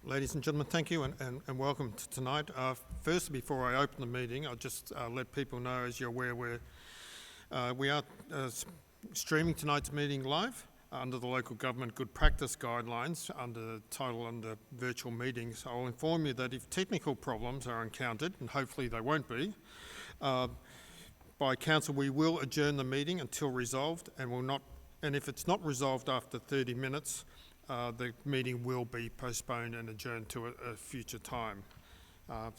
Ladies and gentlemen, thank you and welcome to tonight. Firstly, before I open the meeting, I'll just let people know, as you're aware, we are streaming tonight's meeting live under the local government good practice guidelines under the title under virtual meetings. I'll inform you that if technical problems are encountered, and hopefully they won't be, by council we will adjourn the meeting until resolved, and if it's not resolved after 30 minutes, the meeting will be postponed and adjourned to a future time.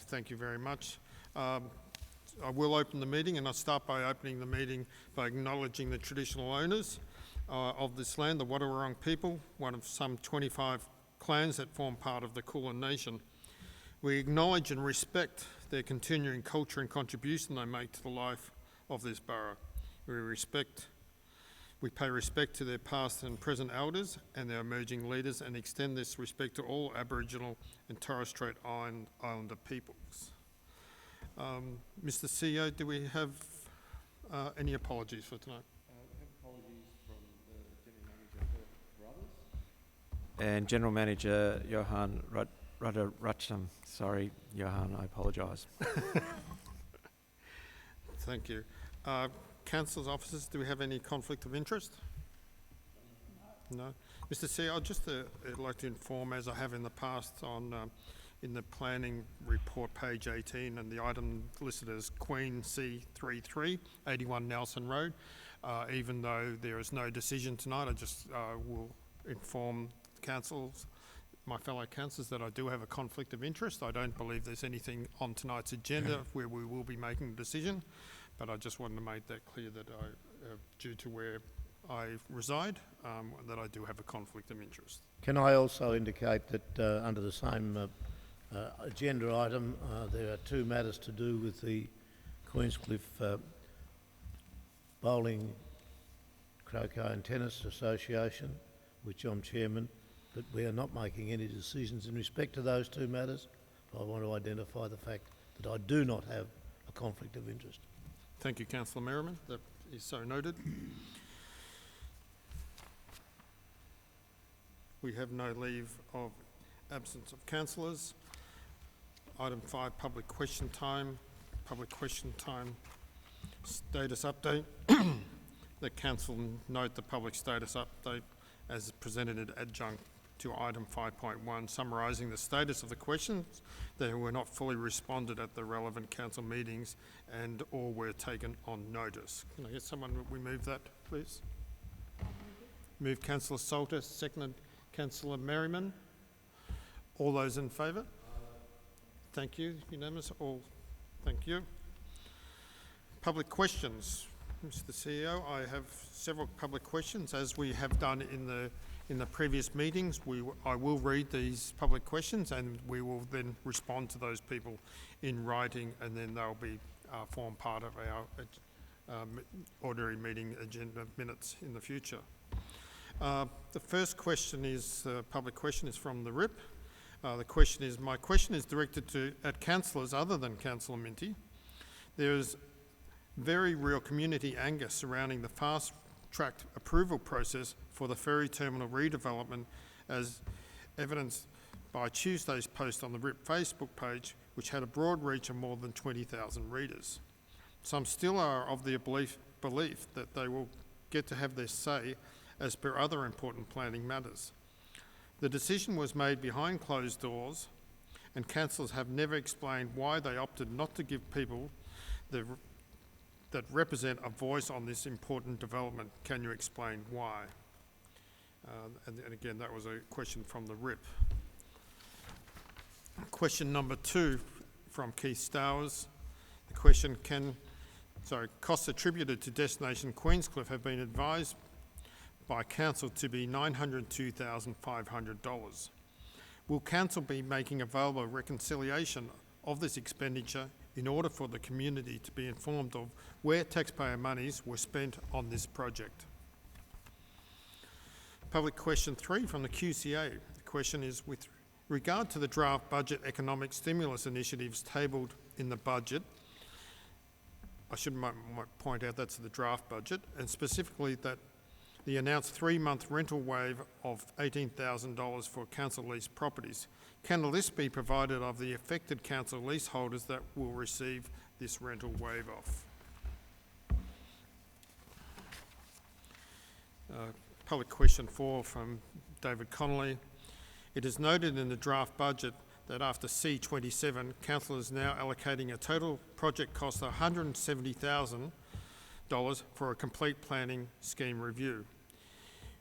Thank you very much. I will open the meeting, and I'll start by opening the meeting by acknowledging the traditional owners of this land, the Wadawurrung people, one of some 25 clans that form part of the Kulin Nation. We acknowledge and respect their continuing culture and contribution they make to the life of this borough. We pay respect to their past and present elders and their emerging leaders, and extend this respect to all Aboriginal and Torres Strait Islander peoples. Mr. CEO, do we have any apologies for tonight? We have apologies from the General Manager for Brothers and General Manager Johan Rutscham. Sorry, Johan, I apologise. Thank you. Council's officers, do we have any conflict of interest? No. Mr. CEO, I'd just like to inform, as I have in the past, on in the planning report, page 18, and the item listed as Queen C33, 81 Nelson Road. Even though there is no decision tonight, I just will inform my fellow councillors, that I do have a conflict of interest. I don't believe there's anything on tonight's agenda where we will be making a decision. But I just wanted to make that clear that due to where I reside, that I do have a conflict of interest. Can I also indicate that under the same agenda item, there are two matters to do with the Queenscliff Bowling, Croquet and Tennis Association, which I'm chairman, but we are not making any decisions in respect to those two matters. I want to identify the fact that I do not have a conflict of interest. Thank you, Councillor Merriman. That is so noted. We have no leave of absence of councillors. Item 5, public question time. Public question time status update. The council note the public status update as presented at adjunct to item 5.1, summarising the status of the questions that were not fully responded at the relevant council meetings and or were taken on notice. Can I get someone, we move that, please? Move Councillor Salter, seconded Councillor Merriman. All those in favour? Thank you. Unanimous? All. Thank you. Public questions. Mr. CEO, I have several public questions, as we have done in the previous meetings. I will read these public questions, and we will then respond to those people in writing, and then they'll be form part of our ordinary meeting agenda minutes in the future. The first question is, public question is from the RIP. My question is directed at councillors other than Councillor Minty. There is very real community anger surrounding the fast-tracked approval process for the ferry terminal redevelopment, as evidenced by Tuesday's post on the RIP Facebook page, which had a broad reach of more than 20,000 readers. Some still are of the belief that they will get to have their say as per other important planning matters. The decision was made behind closed doors, and councillors have never explained why they opted not to give people that represent a voice on this important development. Can you explain why? And again, that was a question from the RIP. Question number 2 from Keith Stowers. The question, costs attributed to Destination Queenscliff have been advised by council to be $902,500. Will council be making available a reconciliation of this expenditure in order for the community to be informed of where taxpayer monies were spent on this project? Public question 3 from the QCA. The question is, with regard to the draft budget economic stimulus initiatives tabled in the budget, I should might point out that's the draft budget, and specifically that the announced 3-month rental waiver of $18,000 for council lease properties. Can a list be provided of the affected council leaseholders that will receive this rental waive-off? Public question 4 from David Connolly. It is noted in the draft budget that after C27, council is now allocating a total project cost of $170,000 for a complete planning scheme review.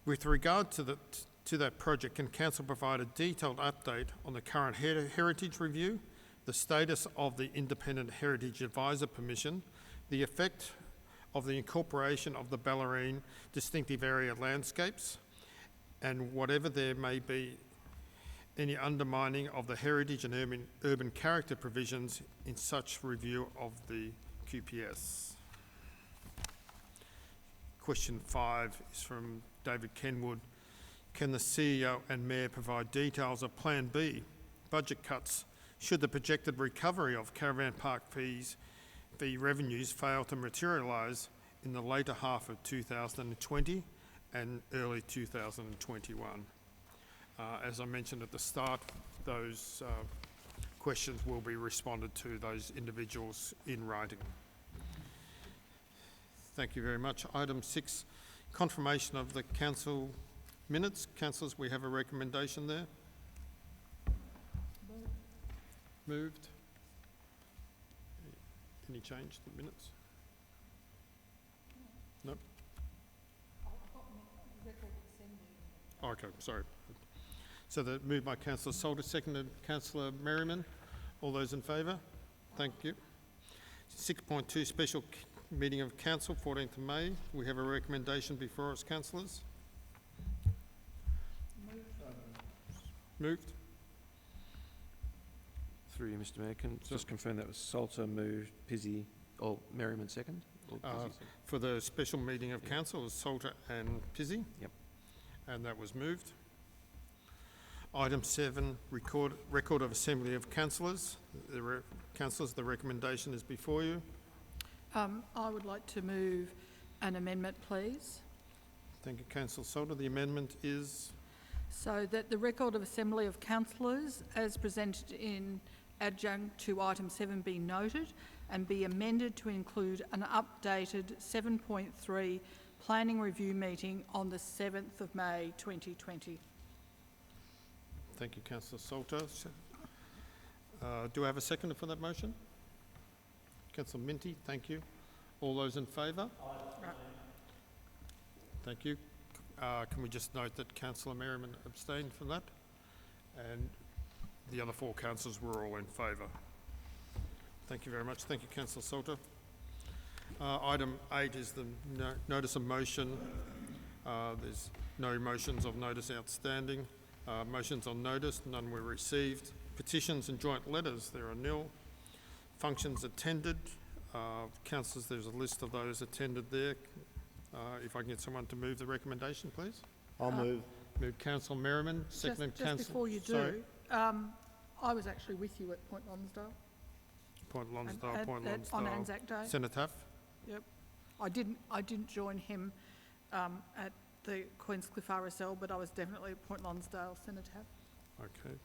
With regard to that project, can council provide a detailed update on the current heritage review, the status of the Independent Heritage Advisor Permission, the effect of the incorporation of the Ballerine distinctive area landscapes, and whatever there may be any undermining of the heritage and urban character provisions in such review of the QPS. Question 5 is from David Kenwood. Can the CEO and Mayor provide details of Plan B, budget cuts, should the projected recovery of caravan park fee revenues fail to materialise in the later half of 2020 and early 2021? As I mentioned at the start, those questions will be responded to those individuals in writing. Thank you very much. Item 6, confirmation of the council minutes. Councillors, we have a recommendation there. Moved. Any change to the minutes? Nope. Okay, sorry. So the moved by Councillor Salter, seconded Councillor Merriman. All those in favour? Thank you. 6.2, special meeting of council, 14th of May. We have a recommendation before us, councillors. Moved. Through you, Mr Mayor, can just confirm that was Salter moved, Pizzi, or Merriman second? Or Pizzi second? For the special meeting of council, it was Salter and Pizzi. Yep. And that was moved. Item 7, record of assembly of councillors. Councillors, the recommendation is before you. I would like to move an amendment, please. Thank you, Councillor Salter. The amendment is? So that the record of assembly of councillors as presented in adjunct to item 7 be noted and be amended to include an updated 7.3 planning review meeting on the 7th of May 2020. Thank you, Councillor Salter. Do I have a seconder for that motion? Councillor Minty, thank you. All those in favour? Aye. Thank you. Can we just note that Councillor Merriman abstained from that? And the other 4 councillors were all in favour. Thank you very much. Thank you, Councillor Salter. Item 8 is the notice of motion. There's no motions of notice outstanding. Motions on notice, none were received. Petitions and joint letters, there are nil. Functions attended. Councillors, there's a list of those attended there. If I can get someone to move the recommendation, please. I'll move. Move Councillor Merriman, second Just before you do, I was actually with you at Point Lonsdale. Point Lonsdale, Point Lonsdale. On Anzac Day. Senator Taff? Yep. I didn't join him at the Queenscliff RSL, but I was definitely at Point Lonsdale, Senator Taff. Okay.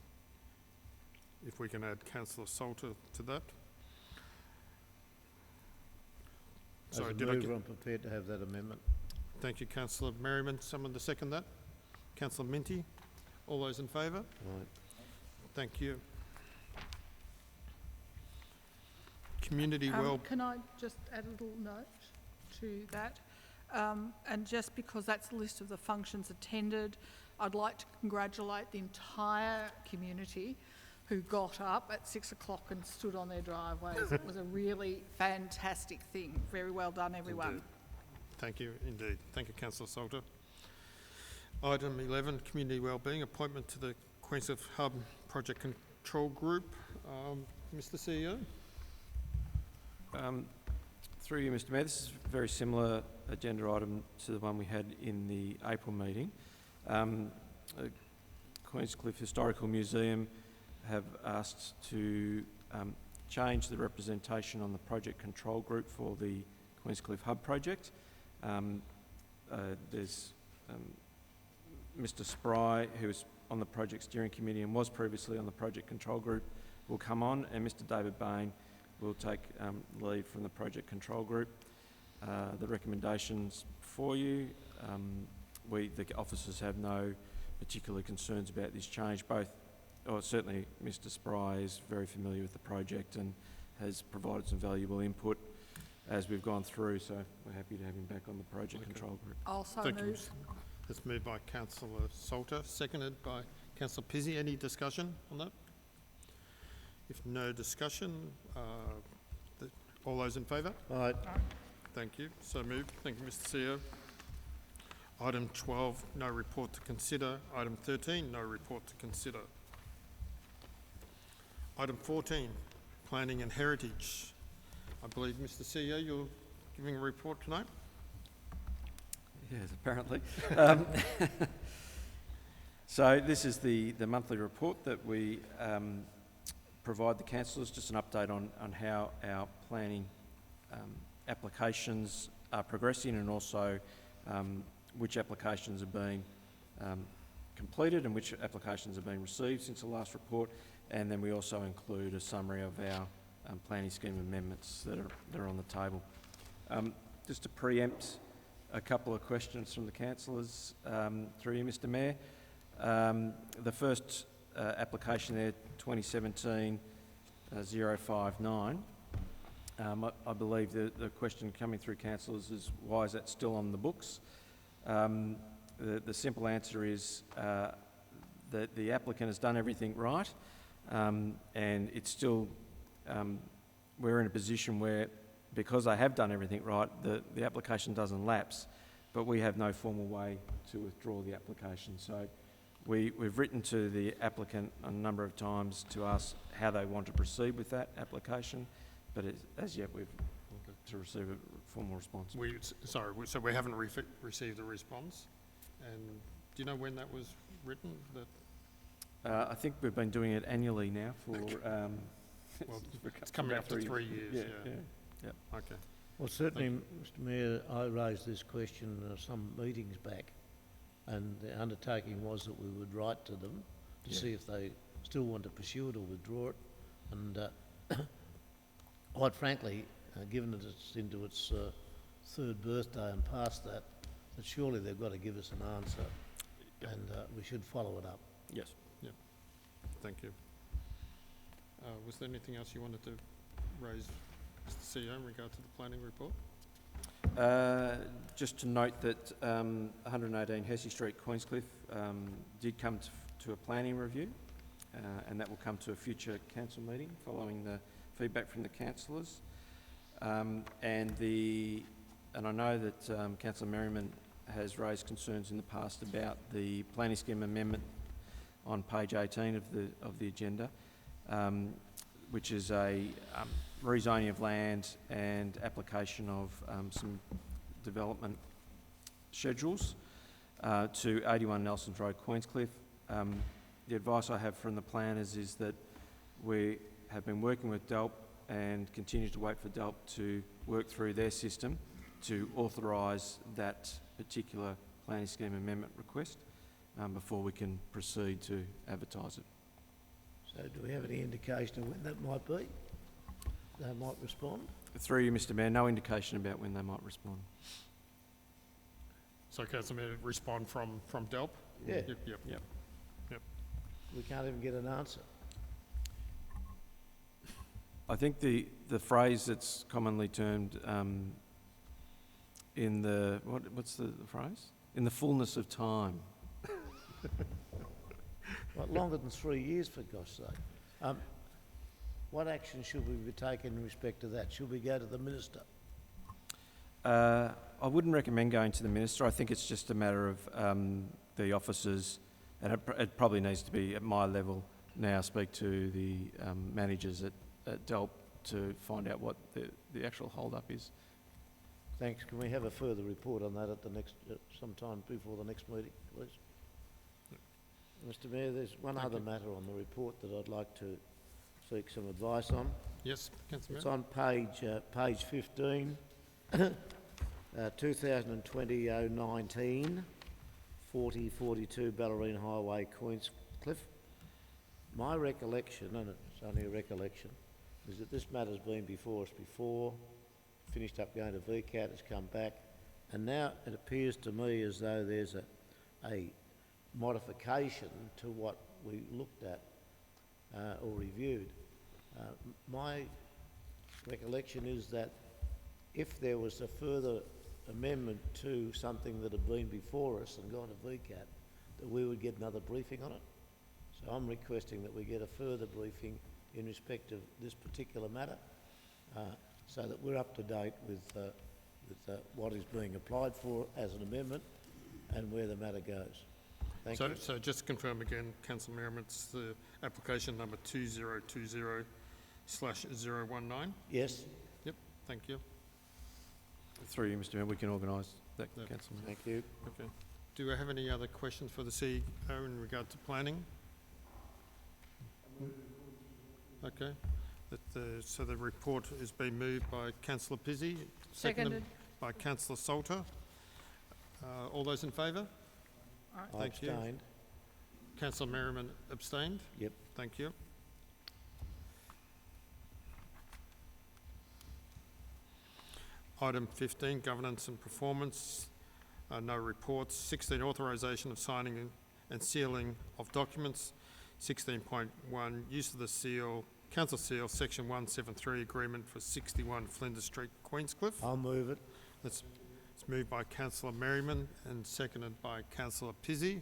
If we can add Councillor Salter to that. Sorry, As a mover, I'm prepared to have that amendment. Thank you, Councillor Merriman. Someone to second that? Councillor Minty. All those in favour? Right. Thank you. Community well... Can I just add a little note to that? And just because that's a list of the functions attended, I'd like to congratulate the entire community who got up at 6 o'clock and stood on their driveways. It was a really fantastic thing. Very well done, everyone. Indeed. Thank you, indeed. Thank you, Councillor Salter. Item 11, Community Wellbeing, appointment to the Queenscliff Hub Project Control Group. Mr CEO? Through you, Mr Mayor, this is a very similar agenda item to the one we had in the April meeting. Queenscliff Historical Museum have asked to change the representation on the project control group for the Queenscliff Hub project. There's Mr. Spry, who is on the project steering committee and was previously on the project control group, will come on, and Mr. David Bain will take lead from the project control group. The recommendations for you, the officers have no particular concerns about this change. Certainly Mr. Spry is very familiar with the project and has provided some valuable input as we've gone through, so we're happy to have him back on the project control group. Also Thank you. move. It's moved by councillor Salter, seconded by councillor Pizzi. Any discussion on that? If no discussion, all those in favour? Aye. Thank you. So moved. Thank you, Mr. CEO. Item 12, no report to consider. Item 13, no report to consider. Item 14, planning and heritage. I believe, Mr. CEO, you're giving a report tonight? Yes, apparently. So this is the monthly report that we provide the councillors, just an update on how our planning applications are progressing, and also which applications are being completed and which applications have been received since the last report. And then we also include a summary of our planning scheme amendments that are on the table. Just to preempt a couple of questions from the councillors through you, Mr. Mayor. The first application there, 2017-059, I believe the question coming through councillors is, why is that still on the books? The simple answer is that the applicant has done everything right, and it's still, we're in a position where, because they have done everything right, the application doesn't lapse, but we have no formal way to withdraw the application. So we've written to the applicant a number of times to ask how they want to proceed with that application, but as yet we've to receive a formal response. So we haven't received a response. And do you know when that was written? I think we've been doing it annually now for... Well, it's coming up to 3 years. Yeah. Okay. Well, certainly, Mr. Mayor, I raised this question some meetings back, and the undertaking was that we would write to them to see if they still want to pursue it or withdraw it. And quite frankly, given that it's into its third birthday and past that surely they've got to give us an answer, and we should follow it up. Yes. Yep. Thank you. Was there anything else you wanted to raise, Mr. CEO, in regard to the planning report? Just to note that 118 Hesse Street, Queenscliff, did come to a planning review, and that will come to a future council meeting following the feedback from the councillors. And I know that Councillor Merriman has raised concerns in the past about the planning scheme amendment on page 18 of the agenda, which is a rezoning of land and application of some development schedules to 81 Nelsons Road, Queenscliff. The advice I have from the planners is that we have been working with DELP and continue to wait for DELP to work through their system to authorise that particular planning scheme amendment request before we can proceed to advertise it. So do we have any indication of when that might be? They might respond? Through you, Mr. Mayor, no indication about when they might respond. So Councillor Mayor, respond from DELP? Yeah. Yep. We can't even get an answer. I think the phrase that's commonly termed in the, what's the phrase? In the fullness of time. Well, longer than 3 years, for gosh sake. What action should we be taking in respect to that? Should we go to the Minister? I wouldn't recommend going to the Minister. I think it's just a matter of the officers, and it probably needs to be at my level now, speak to the managers at DELP to find out what the actual hold-up is. Thanks. Can we have a further report on that at the next, sometime before the next meeting, please? Mr. Mayor, there's one other matter on the report that I'd like to seek some advice on. Yes, Councillor It's Mayor. on page 15, 2020-019, 4042 Ballerine Highway, Queenscliff. My recollection, and it's only a recollection, is that this matter's been before us before, finished up going to VCAT, it's come back, and now it appears to me as though there's a modification to what we looked at or reviewed. My recollection is that if there was a further amendment to something that had been before us and gone to VCAT, that we would get another briefing on it. So I'm requesting that we get a further briefing in respect of this particular matter, so that we're up to date with what is being applied for as an amendment and where the matter goes. Thank you. So just to confirm again, Councillor Merriman, it's the application number 2020/019? Yes, Yep, thank you. Through you, Mr Mayor, we can organise that, Yeah. Councillor Mayor. thank you. Okay. Do I have any other questions for the CEO in regard to planning? Okay. So the report is being moved by Councillor Pizzi, seconded by Councillor Salter. All those in favour? I Thank you. abstained. Councillor Merriman abstained? Yep. Thank you. Item 15, governance and performance. No reports. 16, authorisation of signing and sealing of documents. 16.1, use of the seal, council seal, section 173, agreement for 61 Flinders Street, Queenscliff. I'll move it. It's moved by Councillor Merriman and seconded by Councillor Pizzi.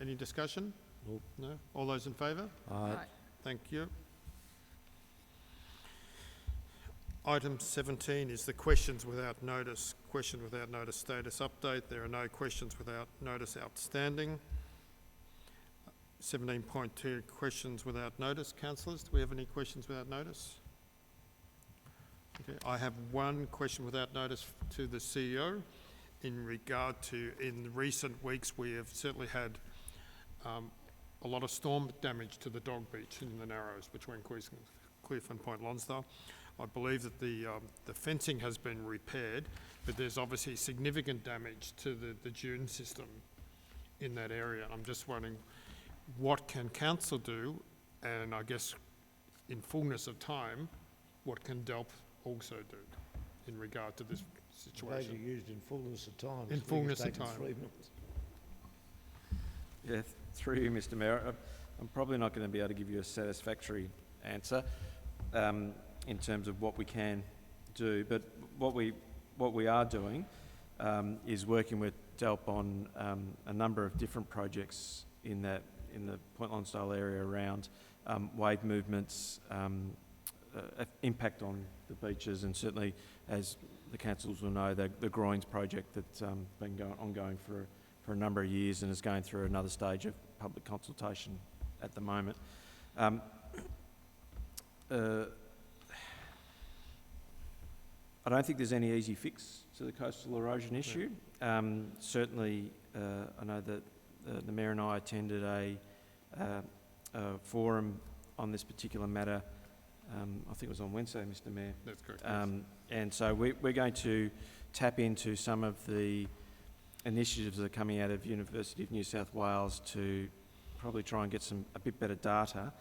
Any discussion? Nope. No? All those in favour? Aye. Thank you. Item 17 is the questions without notice. Question without notice status update. There are no questions without notice outstanding. 17.2, questions without notice. Councillors, do we have any questions without notice? Okay, I have one question without notice to the CEO in regard to, in recent weeks, we have certainly had a lot of storm damage to the dog beach in the Narrows between Queenscliff and Point Lonsdale. I believe that the fencing has been repaired, but there's obviously significant damage to the dune system in that area. I'm just wondering, what can council do, and I guess in fullness of time, what can DELP also do in regard to this I'm glad situation? you used in fullness of time. In It's fullness of taken time. 3 minutes. Yeah, through you, Mr Mayor. I'm probably not going to be able to give you a satisfactory answer in terms of what we can do, but what we are doing is working with DELP on a number of different projects in the Point Lonsdale area around wave movements, impact on the beaches, and certainly, as the councils will know, the Groins project that's been ongoing for a number of years and is going through another stage of public consultation at the moment. I don't think there's any easy fix to the coastal erosion issue. Certainly, I know that the Mayor and I attended a forum on this particular matter. I think it was on Wednesday, Mr Mayor. That's correct. And so we're going to tap into some of the initiatives that are coming out of University of New South Wales to probably try and get a bit better data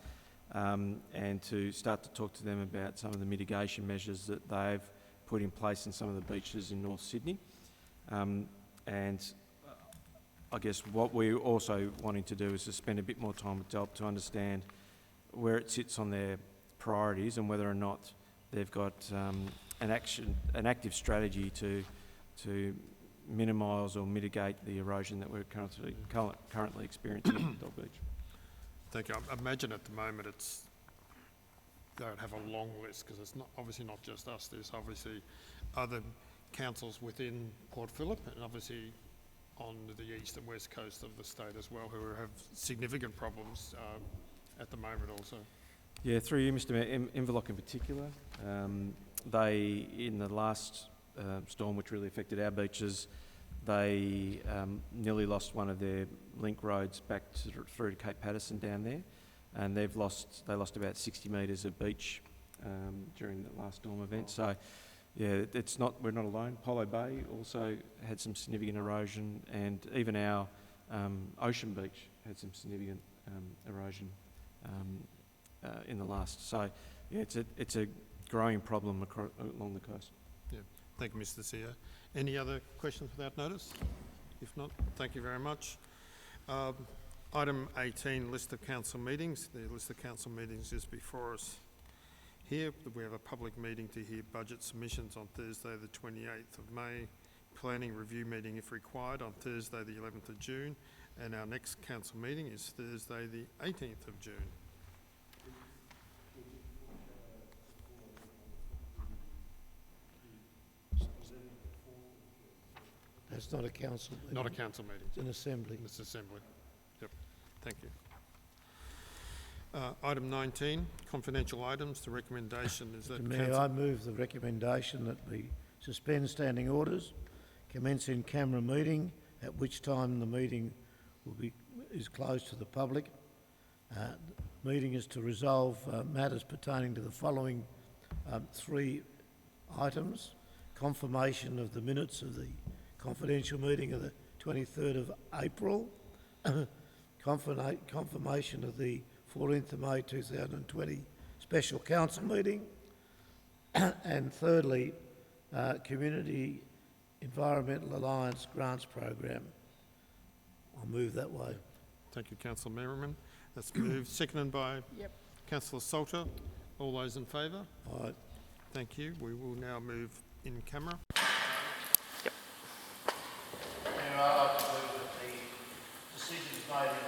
and to start to talk to them about some of the mitigation measures that they've put in place in some of the beaches in North Sydney. And I guess what we're also wanting to do is to spend a bit more time with DELP to understand where it sits on their priorities and whether or not they've got an active strategy to minimise or mitigate the erosion that we're currently experiencing at Dog Beach. Thank you. I imagine at the moment they would have a long list, because it's obviously not just us. There's obviously other councils within Port Phillip and obviously on the east and west coast of the state as well, who have significant problems at the moment also. Yeah, through you, Mr Mayor, Inverloch in particular, they, in the last storm which really affected our beaches, they nearly lost one of their link roads back through to Cape Patterson down there, and they lost about 60 metres of beach during the last storm event. So, yeah, we're not alone. Polo Bay also had some significant erosion, and even our Ocean Beach had some significant erosion in the last. So, yeah, it's a growing problem along the coast. Thank you, Mr. CEO. Any other questions without notice? If not, thank you very much. Item 18, list of council meetings. The list of council meetings is before us here. We have a public meeting to hear budget submissions on Thursday the 28th of May, planning review meeting if required on Thursday the 11th of June, and our next council meeting is Thursday the 18th of June. That's not a council meeting. Not a council meeting, It's an assembly. it's assembly. Yep, thank you. Item 19, confidential items. The recommendation is that Mr Mayor, I move the recommendation that we suspend standing orders, commence in-camera meeting, at which time the meeting is closed to the public. The meeting is to resolve matters pertaining to the following three items: confirmation of the minutes of the confidential meeting of the 23rd of April, confirmation of the 14th of May 2020 special council meeting, and thirdly, Community Environmental Alliance Grants Program. I'll move that way. Thank you, Councillor Merriman. That's moved. Seconded by Councillor Salter. All those in favour? Aye. Thank you. We will now move in camera. Mayor, I'd like to move that the decisions made in